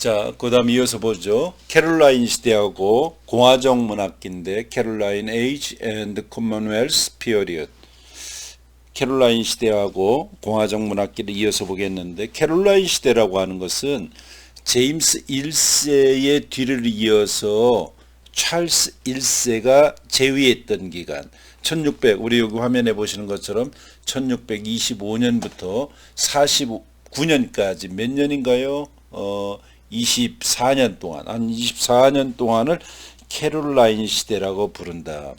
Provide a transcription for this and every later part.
자, 그 다음 이어서 보죠. 캐롤라인 시대하고 공화정 문학기인데 캐롤라인 에이지 앤드 커먼웰스 피어리엇. 캐롤라인 시대하고 공화정 문학기를 이어서 보겠는데, 캐롤라인 시대라고 하는 것은 제임스 1세의 뒤를 이어서 찰스 1세가 재위했던 기간, 우리 여기 화면에 보시는 것처럼 1625년부터 49년까지 몇 년인가요? 24년 동안, 한 24년 동안을 캐롤라인 시대라고 부른다.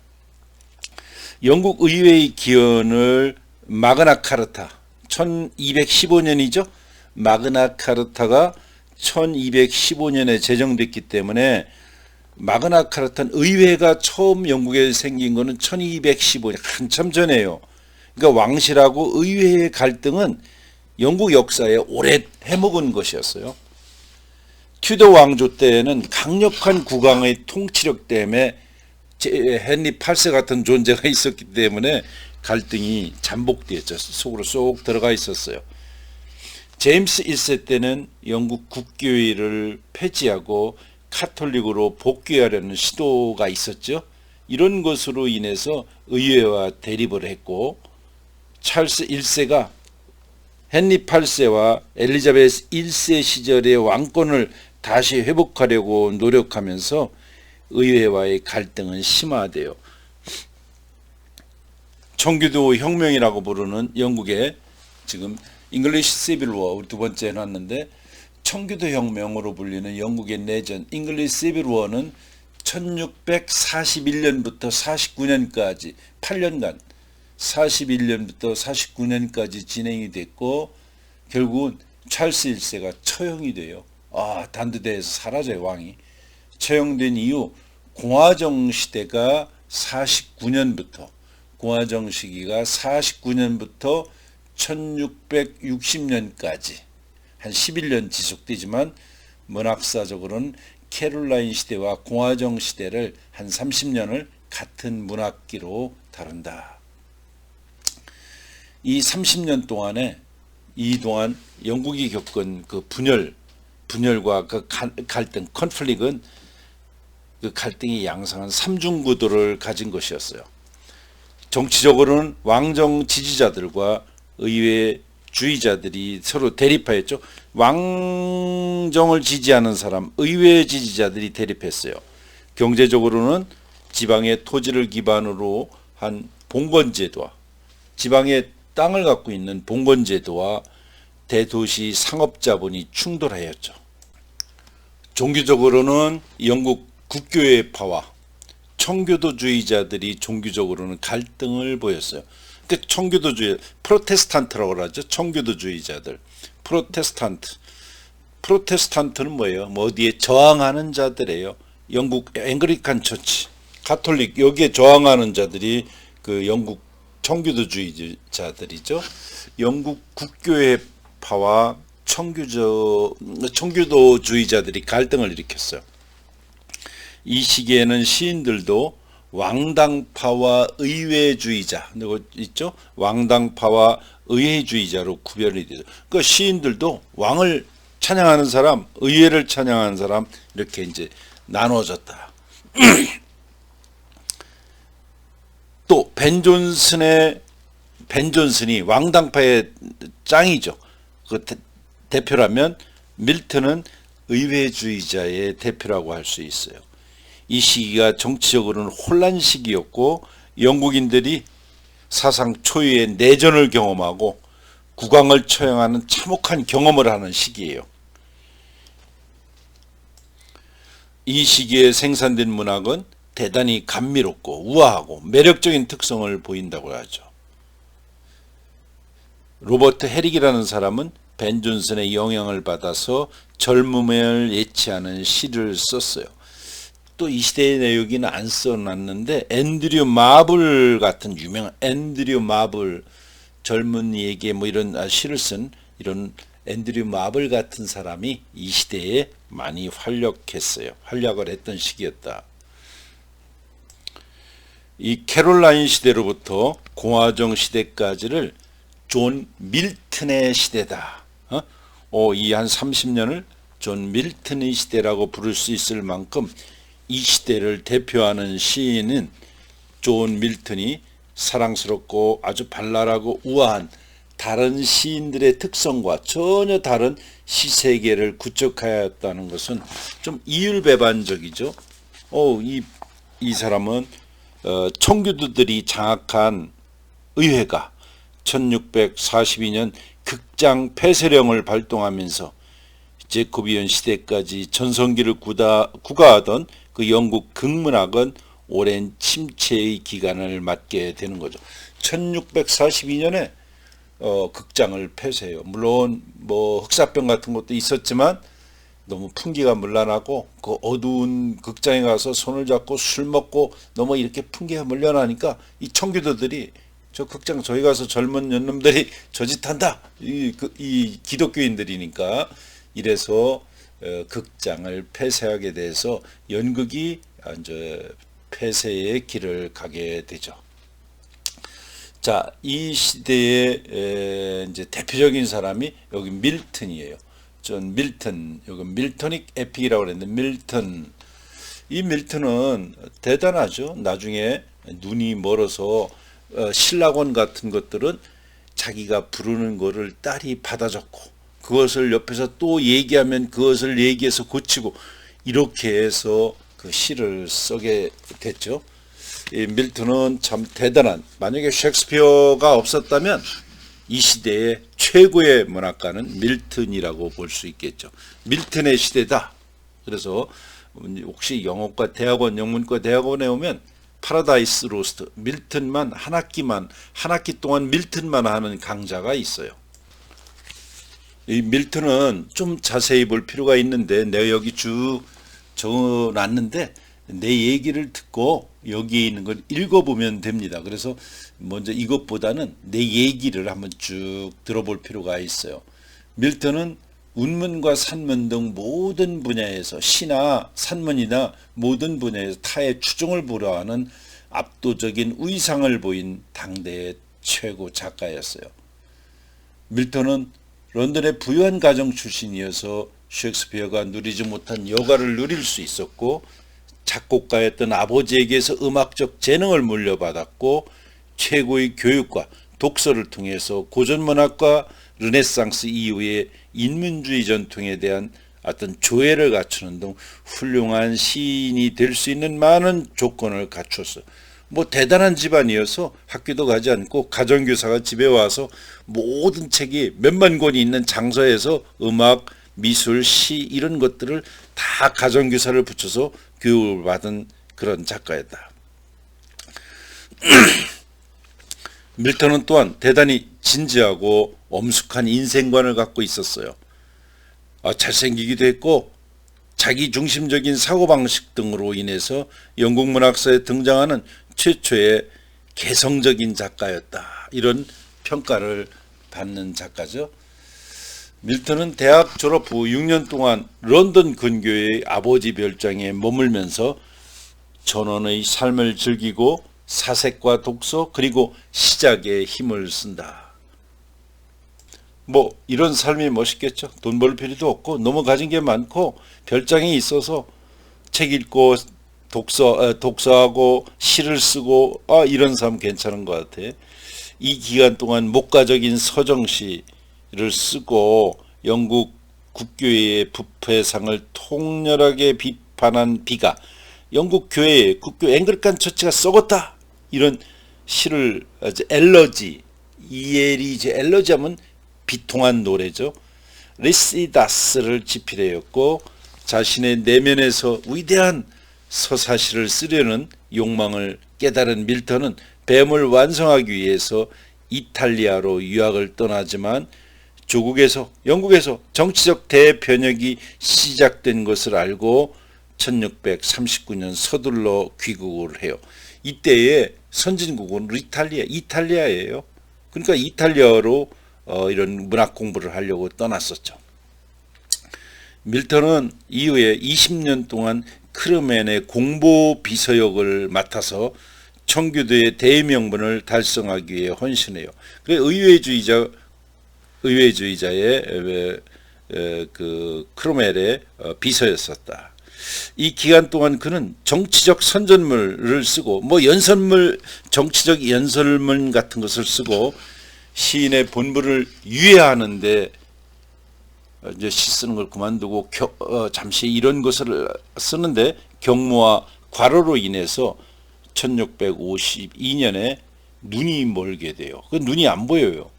영국 의회의 기원을 마그나 카르타 1215년이죠. 마그나 카르타가 1215년에 제정됐기 때문에 마그나 카르타는 의회가 처음 영국에 생긴 거는 1215년, 한참 전에요. 그러니까 왕실하고 의회의 갈등은 영국 역사에 오래 해먹은 것이었어요. 튜더 왕조 때에는 강력한 국왕의 통치력 때문에 헨리 8세 같은 존재가 있었기 때문에 갈등이 잠복되었죠. 속으로 쏙 들어가 있었어요. 제임스 1세 때는 영국 국교회를 폐지하고 카톨릭으로 복귀하려는 시도가 있었죠. 이런 것으로 인해서 의회와 대립을 했고, 찰스 1세가 헨리 8세와 엘리자베스 1세 시절의 왕권을 다시 회복하려고 노력하면서 의회와의 갈등은 심화돼요. 청교도 혁명이라고 부르는 영국의 지금 잉글리시 시빌 워, 우리 두 번째 해놨는데, 청교도 혁명으로 불리는 영국의 내전 잉글리시 시빌 워는 1641년부터 49년까지 8년간 41년부터 49년까지 진행이 됐고, 결국은 찰스 1세가 처형이 돼요. 단두대에서 사라져요, 왕이. 처형된 이후 공화정 시대가 49년부터, 공화정 시기가 49년부터 1660년까지 한 11년 지속되지만, 문학사적으로는 캐롤라인 시대와 공화정 시대를 한 30년을 같은 문학기로 다룬다. 이 30년 동안에 이동안 영국이 겪은 그 분열과 그 갈등, 컨플릭은 그 갈등이 양상한 삼중구도를 가진 것이었어요. 정치적으로는 왕정 지지자들과 의회 주의자들이 서로 대립하였죠. 왕정을 지지하는 사람, 의회 지지자들이 대립했어요. 경제적으로는 지방의 토지를 기반으로 한 봉건제도와 지방의 땅을 갖고 있는 봉건제도와 대도시 상업자본이 충돌하였죠. 종교적으로는 영국 국교회파와 청교도주의자들이 종교적으로는 갈등을 보였어요. 그 청교도주의, 프로테스탄트라고 하죠. 청교도주의자들. 프로테스탄트는 뭐예요? 어디에 저항하는 자들이에요. 영국 앵글리칸 처치, 가톨릭, 여기에 저항하는 자들이 그 영국 청교도주의자들이죠. 영국 국교회파와 청교도주의자들이 갈등을 일으켰어요. 이 시기에는 시인들도 왕당파와 의회주의자, 있죠? 왕당파와 의회주의자로 구별이 되죠. 그러니까 시인들도 왕을 찬양하는 사람, 의회를 찬양하는 사람, 이렇게 이제 나눠졌다. 또 벤 존슨이 왕당파의 짱이죠. 그 대표라면 밀턴은 의회주의자의 대표라고 할 수 있어요. 이 시기가 정치적으로는 혼란 시기였고, 영국인들이 사상 초유의 내전을 경험하고 국왕을 처형하는 참혹한 경험을 하는 시기예요. 이 시기에 생산된 문학은 대단히 감미롭고 우아하고 매력적인 특성을 보인다고 하죠. 로버트 헤릭이라는 사람은 벤 존슨의 영향을 받아서 젊음을 예치하는 시를 썼어요. 또 이 시대의 내용은 안 써놨는데, 앤드류 마블 같은 유명한 앤드류 마블, 젊은이에게 뭐 이런 시를 쓴 이런 앤드류 마블 같은 사람이 이 시대에 많이 활약했어요. 활약을 했던 시기였다. 이 캐롤라인 시대로부터 공화정 시대까지를 존 밀턴의 시대다. 이 한 30년을 존 밀턴의 시대라고 부를 수 있을 만큼 이 시대를 대표하는 시인은 존 밀턴이 사랑스럽고 아주 발랄하고 우아한 다른 시인들의 특성과 전혀 다른 시세계를 구축하였다는 것은 좀 이율배반적이죠. 이 사람은 청교도들이 장악한 의회가 1642년 극장 폐쇄령을 발동하면서 제코비언 시대까지 전성기를 구가하던 그 영국 극문학은 오랜 침체의 기간을 맞게 되는 거죠. 1642년에 극장을 폐쇄해요. 물론 뭐 흑사병 같은 것도 있었지만 너무 풍기가 물러나고 그 어두운 극장에 가서 손을 잡고 술 먹고 너무 이렇게 풍기가 물러나니까 이 청교도들이 저 극장 저희 가서 젊은 년놈들이 저짓한다. 이 기독교인들이니까 이래서 극장을 폐쇄하게 돼서 연극이 이제 폐쇄의 길을 가게 되죠. 자, 이 시대의 이제 대표적인 사람이 여기 밀턴이에요. 존 밀턴, 여기 밀토닉 에픽이라고 그랬는데 밀턴. 이 밀턴은 대단하죠. 나중에 눈이 멀어서 신라권 같은 것들은 자기가 부르는 거를 딸이 받아 적고 그것을 옆에서 또 얘기하면 그것을 얘기해서 고치고 이렇게 해서 그 시를 쓰게 됐죠. 이 밀턴은 참 대단한, 만약에 셰익스피어가 없었다면 이 시대의 최고의 문학가는 밀턴이라고 볼 수 있겠죠. 밀턴의 시대다. 그래서 혹시 영어과 대학원, 영문과 대학원에 오면 파라다이스 로스트, 밀턴만 한 학기 동안 밀턴만 하는 강좌가 있어요. 이 밀턴은 좀 자세히 볼 필요가 있는데 내가 여기 쭉 적어놨는데 내 얘기를 듣고 여기에 있는 걸 읽어보면 됩니다. 그래서 먼저 이것보다는 내 얘기를 한번 쭉 들어볼 필요가 있어요. 밀턴은 운문과 산문 등 모든 분야에서 시나 산문이나 모든 분야에서 타의 추종을 불허하는 압도적인 위상을 보인 당대의 최고 작가였어요. 밀턴은 런던의 부유한 가정 출신이어서 셰익스피어가 누리지 못한 여가를 누릴 수 있었고 작곡가였던 아버지에게서 음악적 재능을 물려받았고 최고의 교육과 독서를 통해서 고전문학과 르네상스 이후의 인문주의 전통에 대한 어떤 조예를 갖추는 등 훌륭한 시인이 될 수 있는 많은 조건을 갖췄어요. 뭐 대단한 집안이어서 학교도 가지 않고 가정교사가 집에 와서 모든 책이 몇만 권이 있는 장서에서 음악, 미술, 시 이런 것들을 다 가정교사를 붙여서 교육을 받은 그런 작가였다. 밀턴은 또한 대단히 진지하고 엄숙한 인생관을 갖고 있었어요. 잘생기기도 했고 자기 중심적인 사고방식 등으로 인해서 영국 문학사에 등장하는 최초의 개성적인 작가였다. 이런 평가를 받는 작가죠. 밀턴은 대학 졸업 후 6년 동안 런던 근교의 아버지 별장에 머물면서 전원의 삶을 즐기고 사색과 독서 그리고 시작에 힘을 쓴다. 뭐 이런 삶이 멋있겠죠. 돈 벌 필요도 없고 너무 가진 게 많고 별장에 있어서 책 읽고 독서하고 시를 쓰고 이런 삶 괜찮은 것 같아. 이 기간 동안 목가적인 서정시를 쓰고 영국 국교회의 부패상을 통렬하게 비판한 비가 영국 교회의 국교 앵글리칸 처치가 썩었다 이런 시를 엘러지 이에리제 엘러지 하면 비통한 노래죠. 리시다스를 집필하였고 자신의 내면에서 위대한 서사시를 쓰려는 욕망을 깨달은 밀턴은 뱀을 완성하기 위해서 이탈리아로 유학을 떠나지만 조국에서 영국에서 정치적 대변혁이 시작된 것을 알고 1639년 서둘러 귀국을 해요. 이때의 선진국은 이탈리아예요. 그러니까 이탈리아로 이런 문학 공부를 하려고 떠났었죠. 밀턴은 이후에 20년 동안 크르멘의 공보 비서역을 맡아서 청교도의 대명분을 달성하기 위해 헌신해요. 그래 의외주의자의 그 크로멜의 비서였었다. 이 기간 동안 그는 정치적 선전물을 쓰고 뭐 연설물, 정치적 연설문 같은 것을 쓰고 시인의 본분을 유예하는데 이제 시 쓰는 걸 그만두고 잠시 이런 것을 쓰는데 경무와 과로로 인해서 1652년에 눈이 멀게 돼요. 그 눈이 안 보여요.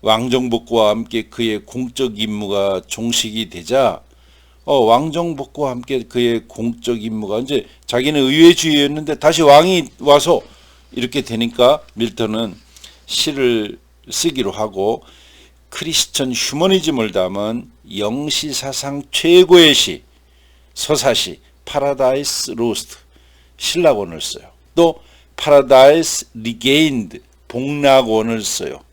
왕정복구와 함께 그의 공적 임무가 종식이 되자 왕정복구와 함께 그의 공적 임무가 이제 자기는 의회주의였는데 다시 왕이 와서 이렇게 되니까 밀턴은 시를 쓰기로 하고 크리스천 휴머니즘을 담은 영시사상 최고의 시, 서사시 파라다이스 로스트 신락원을 써요. 또 파라다이스 리게인드 복락원을 써요.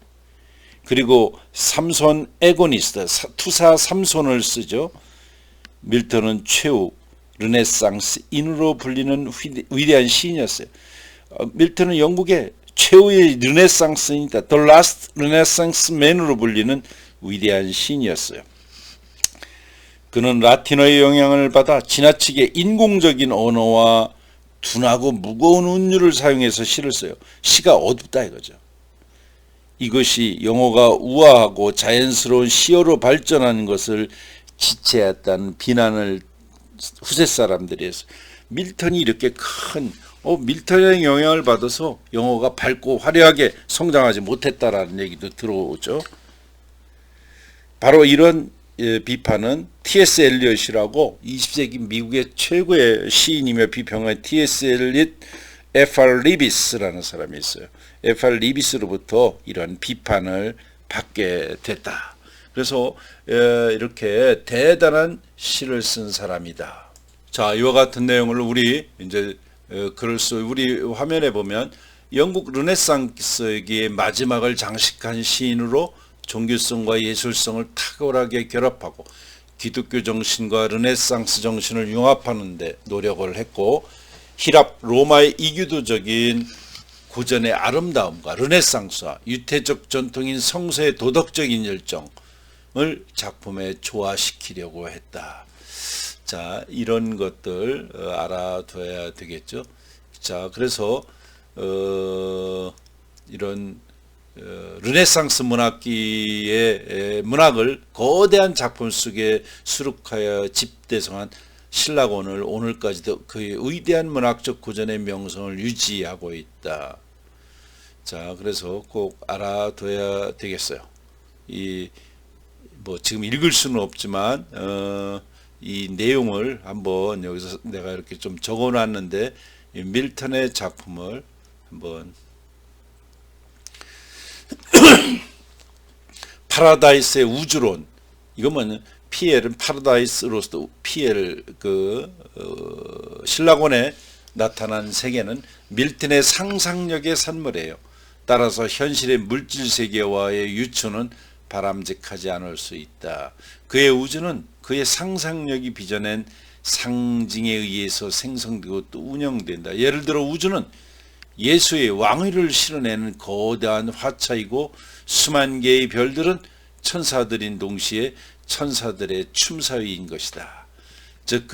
그리고 삼손 에고니스트 투사 삼손을 쓰죠. 밀턴은 최후 르네상스인으로 불리는 위대한 시인이었어요. 밀턴은 영국의 최후의 르네상스니까 The Last Renaissance Man으로 불리는 위대한 시인이었어요. 그는 라틴어의 영향을 받아 지나치게 인공적인 언어와 둔하고 무거운 운율을 사용해서 시를 써요. 시가 어둡다 이거죠. 이것이 영어가 우아하고 자연스러운 시어로 발전하는 것을 지체했다는 비난을 후세 사람들이 했어요. 밀턴이 이렇게 큰 밀턴의 영향을 받아서 영어가 밝고 화려하게 성장하지 못했다라는 얘기도 들어오죠. 바로 이런 비판은 T.S. 엘리엇이라고 20세기 미국의 최고의 시인이며 비평가인 T.S. 엘리엇 F.R. 리비스라는 사람이 있어요. F.R. 리비스로부터 이런 비판을 받게 됐다. 그래서 이렇게 대단한 시를 쓴 사람이다. 자, 이와 같은 내용을 우리 이제 우리 화면에 보면 영국 르네상스기의 마지막을 장식한 시인으로 종교성과 예술성을 탁월하게 결합하고 기독교 정신과 르네상스 정신을 융합하는 데 노력을 했고 히랍 로마의 이교도적인 고전의 아름다움과 르네상스와 유태적 전통인 성서의 도덕적인 열정을 작품에 조화시키려고 했다. 자, 이런 것들 알아둬야 되겠죠. 자, 그래서 이런 르네상스 문학기의 문학을 거대한 작품 속에 수록하여 집대성한 신락원을 오늘까지도 그의 위대한 문학적 고전의 명성을 유지하고 있다. 자, 그래서 꼭 알아둬야 되겠어요. 뭐 지금 읽을 수는 없지만 이 내용을 한번 여기서 내가 이렇게 좀 적어놨는데 밀턴의 작품을 한번 파라다이스의 우주론, 이거는 피엘은 파라다이스 로스트 피엘 신락원에 나타난 세계는 밀턴의 상상력의 산물이에요. 따라서 현실의 물질 세계와의 유추는 바람직하지 않을 수 있다. 그의 우주는 그의 상상력이 빚어낸 상징에 의해서 생성되고 또 운영된다. 예를 들어 우주는 예수의 왕위를 실어내는 거대한 화차이고 수만 개의 별들은 천사들인 동시에 천사들의 춤사위인 것이다. 즉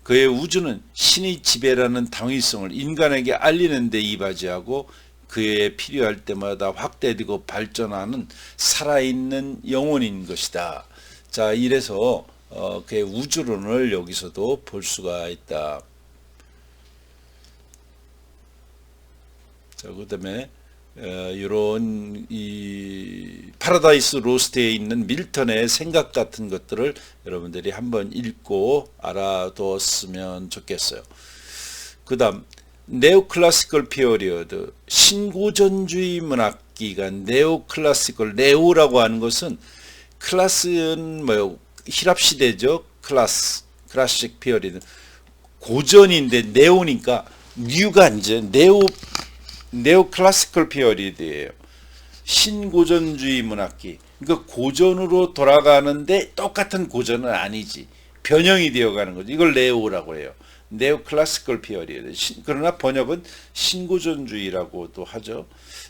그의 우주는 신의 지배라는 당위성을 인간에게 알리는 데 이바지하고 그에 필요할 때마다 확대되고 발전하는 살아있는 영혼인 것이다. 자, 이래서 그의 우주론을 여기서도 볼 수가 있다. 자, 그다음에 이런 이 파라다이스 로스트에 있는 밀턴의 생각 같은 것들을 여러분들이 한번 읽고 알아두었으면 좋겠어요. 그다음 네오클래시컬 피어리어드, 신고전주의 문학기가 네오클래시컬, 네오라고 하는 것은 클래스는 뭐요? 히랍 시대죠. 클래식 피어리드, 고전인데 네오니까 뉴가 이제 네오클래시컬 피어리드예요. 신고전주의 문학기. 그러니까 고전으로 돌아가는데 똑같은 고전은 아니지. 변형이 되어가는 거죠. 이걸 네오라고 해요. 네오클래시컬 피어리드. 그러나 번역은 신고전주의라고도 하죠.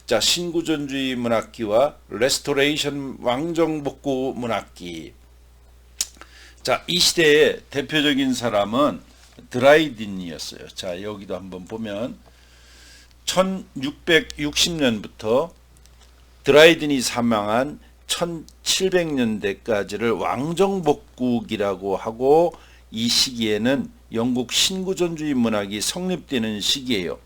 자, 신고전주의 문학기와 레스토레이션 왕정복구 문학기. 자, 이 시대의 대표적인 사람은 드라이딘이었어요. 자, 여기도 한번 보면 1660년부터 드라이든이 사망한 1700년대까지를 왕정복국이라고 하고, 이 시기에는 영국 신구전주의 문학이 성립되는 시기예요.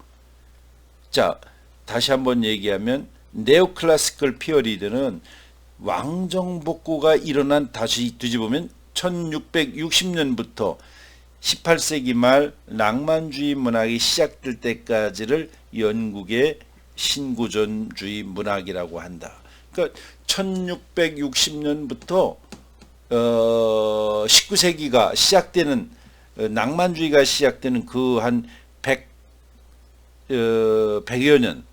자, 다시 한번 얘기하면 네오클래시컬 피어리드는 왕정복구가 일어난, 다시 뒤집으면 1660년부터 18세기 말 낭만주의 문학이 시작될 때까지를 영국의 신구전주의 문학이라고 한다. 그러니까 1660년부터 19세기가 시작되는, 낭만주의가 시작되는 그 한 100여 년,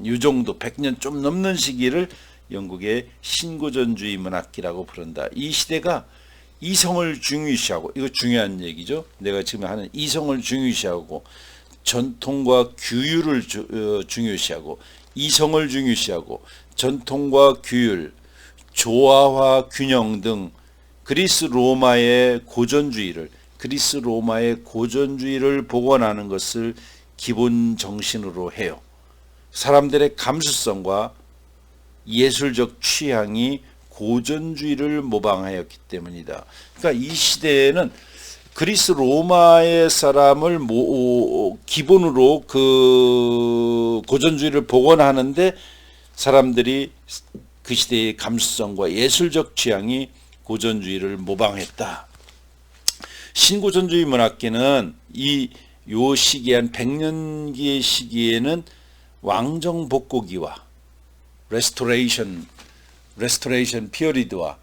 이 정도 100년 좀 넘는 시기를 영국의 신구전주의 문학기라고 부른다. 이 시대가 이성을 중요시하고, 이거 중요한 얘기죠. 내가 지금 하는 이성을 중요시하고, 전통과 규율을 중요시하고, 이성을 중요시하고, 전통과 규율, 조화와 균형 등 그리스 로마의 고전주의를 복원하는 것을 기본 정신으로 해요. 사람들의 감수성과 예술적 취향이 고전주의를 모방하였기 때문이다. 그러니까 이 시대에는 그리스 로마의 사람을 기본으로 그 고전주의를 복원하는데, 사람들이 그 시대의 감수성과 예술적 취향이 고전주의를 모방했다. 신고전주의 문학계는 요 시기에 한 100년기의 시기에는 왕정복고기와 레스토레이션 피어리드와,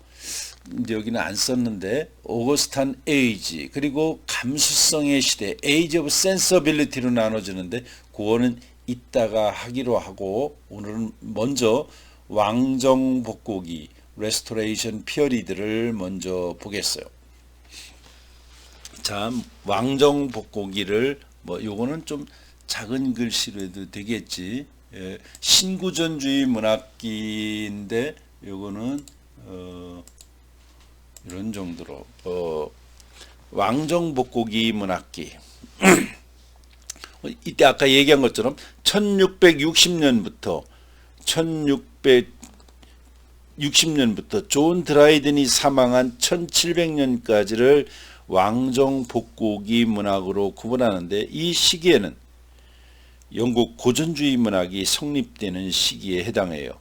이제 여기는 안 썼는데 오거스탄 에이지, 그리고 감수성의 시대, 에이지 오브 센서빌리티로 나눠지는데, 그거는 이따가 하기로 하고, 오늘은 먼저 왕정복고기 레스토레이션 피어리드를 먼저 보겠어요. 자, 왕정복고기를 요거는 좀 작은 글씨로 해도 되겠지. 신구전주의 문학기인데 요거는 이런 정도로 왕정복고기 문학기. 이때 아까 얘기한 것처럼 1660년부터 존 드라이든이 사망한 1700년까지를 왕정복고기 문학으로 구분하는데, 이 시기에는 영국 고전주의 문학이 성립되는 시기에 해당해요.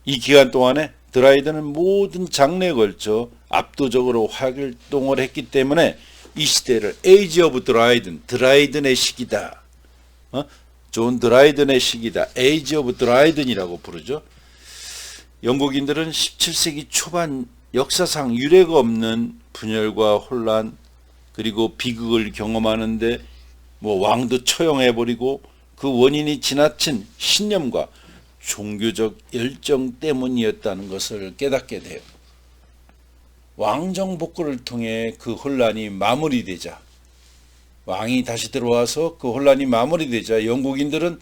이 기간 동안에 드라이든은 모든 장르에 걸쳐 압도적으로 활동을 했기 때문에 이 시대를 에이지 오브 드라이든의 시기다. 존 드라이든의 시기다. 에이지 오브 드라이든이라고 부르죠. 영국인들은 17세기 초반 역사상 유례가 없는 분열과 혼란, 그리고 비극을 경험하는데 왕도 처형해버리고, 그 원인이 지나친 신념과 종교적 열정 때문이었다는 것을 깨닫게 돼요. 왕정복고를 통해 그 혼란이 마무리되자, 왕이 다시 들어와서 그 혼란이 마무리되자, 영국인들은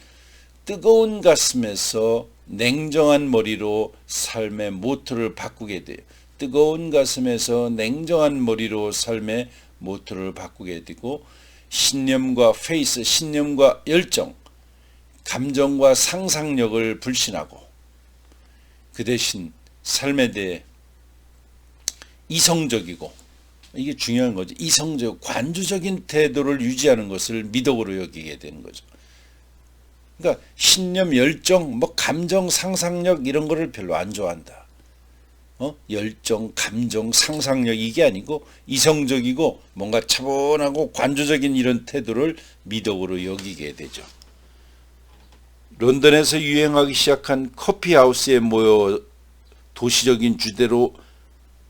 뜨거운 가슴에서 냉정한 머리로 삶의 모토를 바꾸게 돼요. 뜨거운 가슴에서 냉정한 머리로 삶의 모토를 바꾸게 되고, 신념과 열정, 감정과 상상력을 불신하고, 그 대신 삶에 대해 이성적이고, 이게 중요한 거죠. 이성적, 관주적인 태도를 유지하는 것을 미덕으로 여기게 되는 거죠. 그러니까 신념, 열정, 감정, 상상력 이런 거를 별로 안 좋아한다. 열정, 감정, 상상력 이게 아니고 이성적이고 뭔가 차분하고 관조적인 이런 태도를 미덕으로 여기게 되죠. 런던에서 유행하기 시작한 커피하우스에 모여 도시적인 주제로,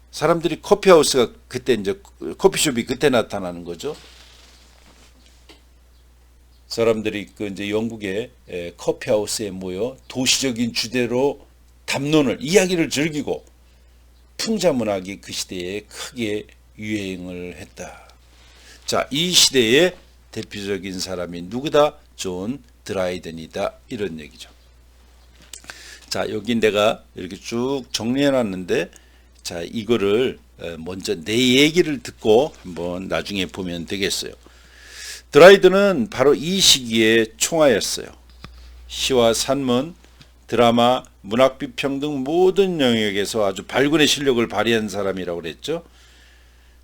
사람들이 커피하우스가 그때 이제 커피숍이 그때 나타나는 거죠. 사람들이 이제 영국의 커피하우스에 모여 도시적인 주제로 담론을, 이야기를 즐기고, 풍자문학이 그 시대에 크게 유행을 했다. 자, 이 시대의 대표적인 사람이 누구다? 존 드라이든이다. 이런 얘기죠. 자, 여기 내가 이렇게 쭉 정리해 놨는데, 자, 이거를 먼저 내 얘기를 듣고 한번 나중에 보면 되겠어요. 드라이든은 바로 이 시기에 총하였어요. 시와 산문, 드라마, 문학 비평 등 모든 영역에서 아주 발군의 실력을 발휘한 사람이라고 그랬죠.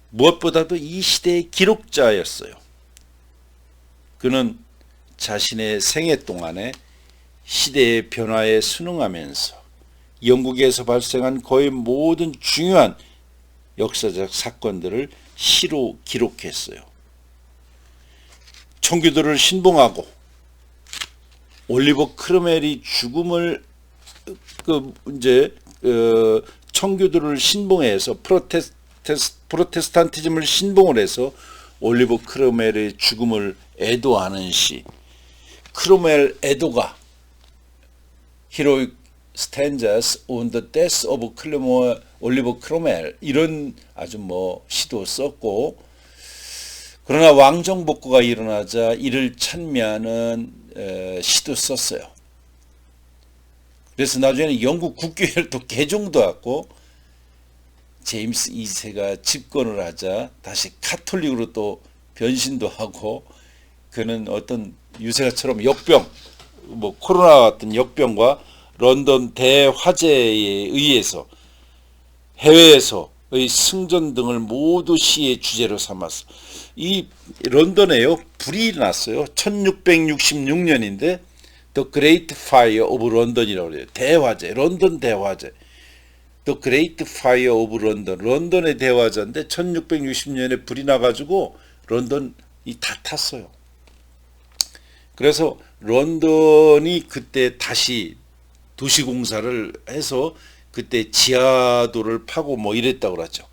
무엇보다도 이 시대의 기록자였어요. 그는 자신의 생애 동안에 시대의 변화에 순응하면서 영국에서 발생한 거의 모든 중요한 역사적 사건들을 시로 기록했어요. 청교도를 신봉하고 올리버 크롬웰이 죽음을 청교도를 신봉해서 프로테스탄티즘을 신봉을 해서 올리버 크롬웰의 죽음을 애도하는 시, 크롬웰 애도가 Heroic Stanzas on the Death of 올리버 크롬웰 이런 아주 시도 썼고, 그러나 왕정복구가 일어나자 이를 찬미하는 시도 썼어요. 그래서 나중에는 영국 국교회를 또 개종도 하고, 제임스 2세가 집권을 하자 다시 카톨릭으로 또 변신도 하고, 그는 어떤 유세가처럼 역병, 코로나 같은 역병과 런던 대화재에 의해서 해외에서의 승전 등을 모두 시의 주제로 삼았어. 이 런던에요, 불이 났어요. 1666년인데 The Great Fire of London이라고 그래요. 대화재, 런던 대화재. The Great Fire of London, 런던의 대화재인데 1660년에 불이 나가지고 런던이 다 탔어요. 그래서 런던이 그때 다시 도시공사를 해서 그때 지하도를 파고 이랬다고 그러죠.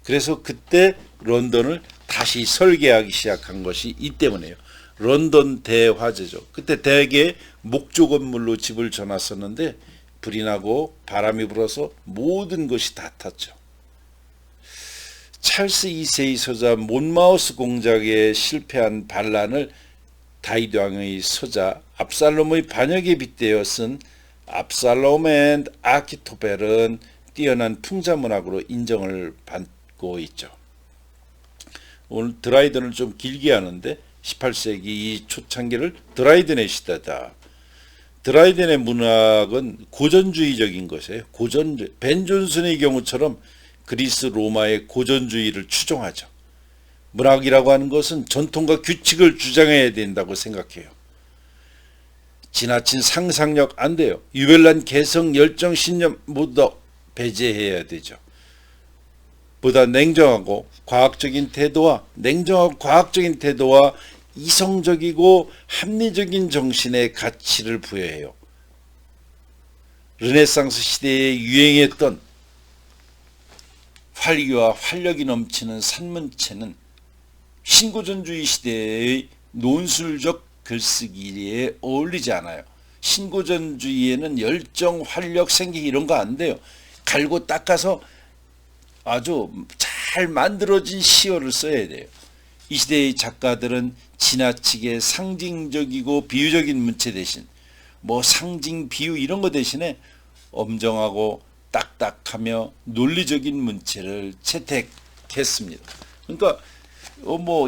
그래서 그때 런던을 다시 설계하기 시작한 것이 이 때문에요. 런던 대화재죠. 그때 대개 목조 건물로 집을 져놨었는데 불이 나고 바람이 불어서 모든 것이 다 탔죠. 찰스 2세의 서자 몬마우스 공작에 실패한 반란을 다윗 왕의 서자 압살롬의 반역에 빗대어 쓴 압살롬 앤 아키토벨은 뛰어난 풍자문학으로 인정을 받고 있죠. 오늘 드라이든을 좀 길게 하는데 18세기 이 초창기를 드라이든의 시대다. 드라이든의 문학은 고전주의적인 것이에요. 벤 존슨의 경우처럼 그리스 로마의 고전주의를 추종하죠. 문학이라고 하는 것은 전통과 규칙을 주장해야 된다고 생각해요. 지나친 상상력 안 돼요. 유별난 개성, 열정, 신념 모두 다 배제해야 되죠. 보다 냉정하고 과학적인 태도와 이성적이고 합리적인 정신의 가치를 부여해요. 르네상스 시대에 유행했던 활기와 활력이 넘치는 산문체는 신고전주의 시대의 논술적 글쓰기에 어울리지 않아요. 신고전주의에는 열정, 활력, 생기 이런 거 안 돼요. 갈고 닦아서 아주 잘 만들어진 시어를 써야 돼요. 이 시대의 작가들은 지나치게 상징적이고 비유적인 문체 대신 상징, 비유 이런 거 대신에 엄정하고 딱딱하며 논리적인 문체를 채택했습니다. 그러니까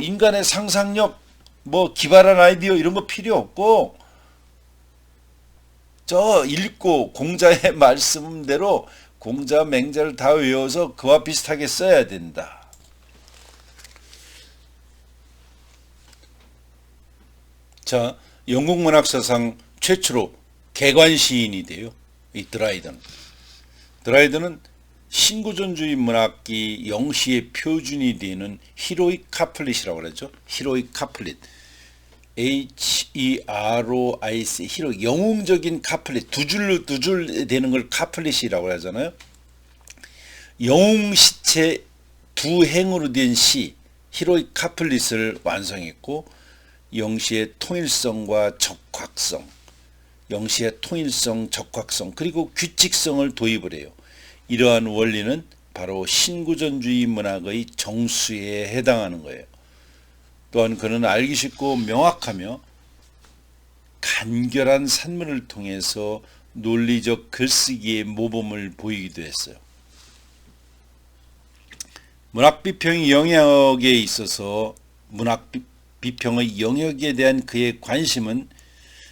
인간의 상상력, 기발한 아이디어 이런 거 필요 없고, 읽고 공자의 말씀대로 공자 맹자를 다 외워서 그와 비슷하게 써야 된다. 자, 영국 문학사상 최초로 개관 시인이 돼요. 이 드라이든. 드라이든은 신고전주의 문학기 영시의 표준이 되는 히로익 카플릿이라고 그러죠. 히로익 카플릿. HEROIC, 히로, 영웅적인 카플릿, 두 줄 되는 걸 카플릿이라고 하잖아요. 영웅 시체 두 행으로 된 시, 히로익 카플릿을 완성했고, 영시의 통일성과 적확성, 그리고 규칙성을 도입을 해요. 이러한 원리는 바로 신구전주의 문학의 정수에 해당하는 거예요. 또한 그는 알기 쉽고 명확하며 간결한 산문을 통해서 논리적 글쓰기의 모범을 보이기도 했어요. 문학 비평의 영역에 있어서 문학 비평의 영역에 대한 그의 관심은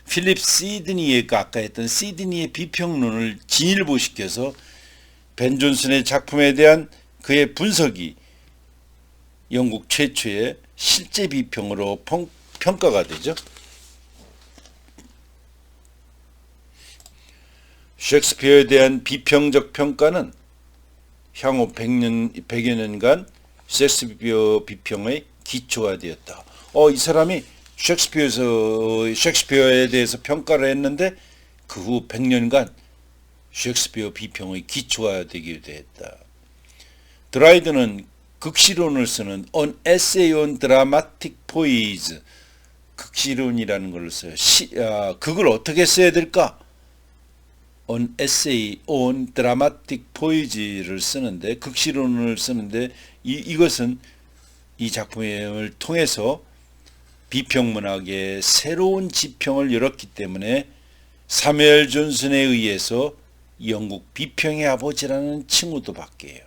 필립 시드니의 아까 했던 시드니의 비평론을 진일보시켜서 벤 존슨의 작품에 대한 그의 분석이 영국 최초의 실제 비평으로 평가가 되죠. 셰익스피어에 대한 비평적 평가는 향후 100여 년간 셰익스피어 비평의 기초가 되었다. 이 사람이 셰익스피어에 대해서 평가를 했는데 그 후 100년간 셰익스피어 비평의 기초가 되기도 했다. 드라이드는 극시론을 쓰는 An Essay on Dramatic Poise, 극시론이라는 걸 써요. 극을 어떻게 써야 될까? An Essay on Dramatic Poise를 쓰는데, 극시론을 쓰는데 이것은 이 작품을 통해서 비평문학의 새로운 지평을 열었기 때문에 사무엘 존슨에 의해서 영국 비평의 아버지라는 칭호도 받게 해요.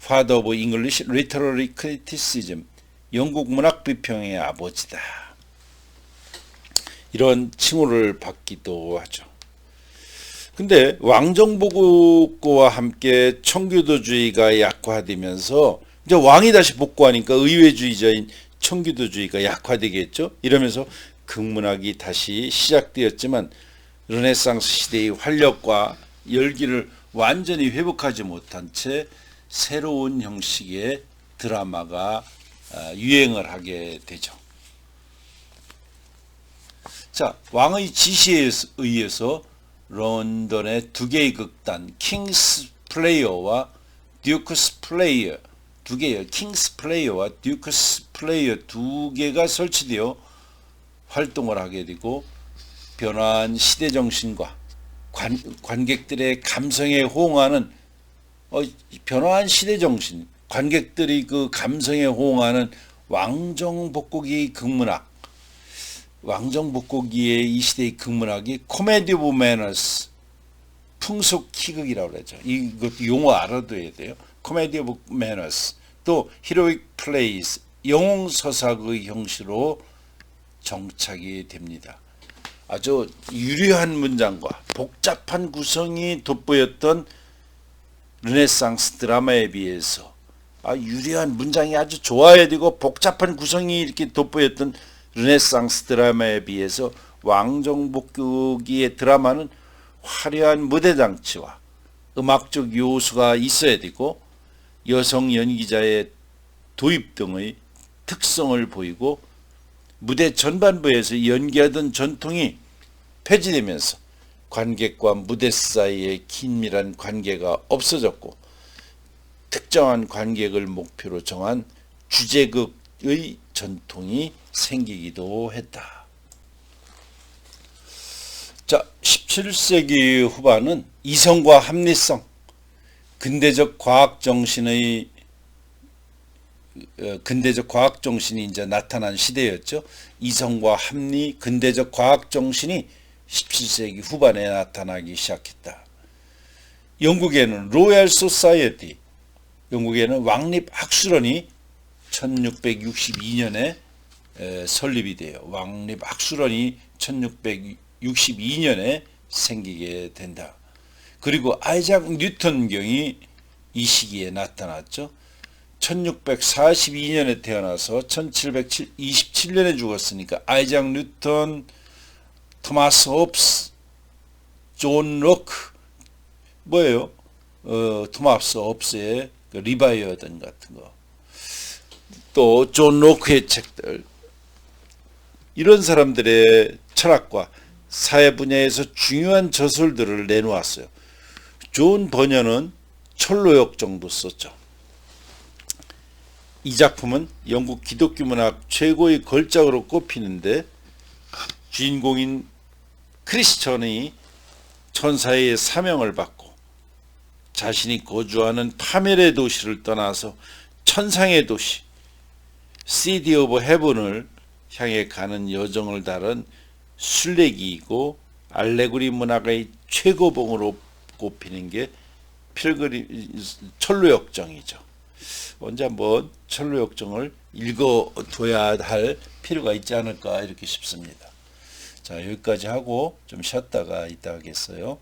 Father of English Literary Criticism, 영국 문학 비평의 아버지다. 이런 칭호를 받기도 하죠. 근데 왕정복고와 함께 청교도주의가 약화되면서 이제 왕이 다시 복구하니까 의회주의자인 청교도주의가 약화되겠죠. 이러면서 극문학이 다시 시작되었지만 르네상스 시대의 활력과 열기를 완전히 회복하지 못한 채 새로운 형식의 드라마가 유행을 하게 되죠. 자, 왕의 지시에 의해서 런던의 두 개의 극단 킹스 플레이어와 듀크스 플레이어 두 개의 킹스 플레이어와 듀크스 플레이어 두 개가 설치되어 활동을 하게 되고 변화한 시대 정신과 관객들의 감성에 호응하는 변화한 시대 정신, 관객들이 그 감성에 호응하는 왕정복고기의 극문학, 왕정복고기의 이 시대의 극문학이 코미디 오브 매너스, 풍속 희극이라고 그러죠. 이것도 용어 알아둬야 돼요. 코미디 오브 매너스, 또 히로익 플레이스, 영웅서사의 형식으로 정착이 됩니다. 아주 유려한 문장과 복잡한 구성이 돋보였던 르네상스 드라마에 비해서 유려한 문장이 아주 좋아야 되고 복잡한 구성이 이렇게 돋보였던 르네상스 드라마에 비해서 왕정복고기의 드라마는 화려한 무대 장치와 음악적 요소가 있어야 되고 여성 연기자의 도입 등의 특성을 보이고 무대 전반부에서 연기하던 전통이 폐지되면서 관객과 무대 사이의 긴밀한 관계가 없어졌고 특정한 관객을 목표로 정한 주제극의 전통이 생기기도 했다. 자, 17세기 후반은 이성과 합리성, 근대적 과학 정신이 이제 나타난 시대였죠. 이성과 합리, 근대적 과학 정신이 17세기 후반에 나타나기 시작했다. 영국에는 로얄 소사이어티, 영국에는 왕립학술원이 1662년에 설립이 돼요. 왕립학술원이 1662년에 생기게 된다. 그리고 아이작 뉴턴경이 이 시기에 나타났죠. 1642년에 태어나서 1727년에 죽었으니까 아이작 뉴턴, 토마스 홉스, 존 로크, 뭐예요? 토마스 홉스의 그 리바이어던 같은 거, 또 존 로크의 책들, 이런 사람들의 철학과 사회 분야에서 중요한 저술들을 내놓았어요. 존 버녀는 철로역 정도 썼죠. 이 작품은 영국 기독교 문학 최고의 걸작으로 꼽히는데 주인공인 크리스천이 천사의 사명을 받고 자신이 거주하는 파멸의 도시를 떠나서 천상의 도시 시티 오브 헤븐을 향해 가는 여정을 다룬 순례기이고 알레고리 문학의 최고봉으로 꼽히는 게 철로역정이죠. 언제 한번 철로역정을 읽어둬야 할 필요가 있지 않을까 이렇게 싶습니다. 자, 여기까지 하고 좀 쉬었다가 이따 하겠어요.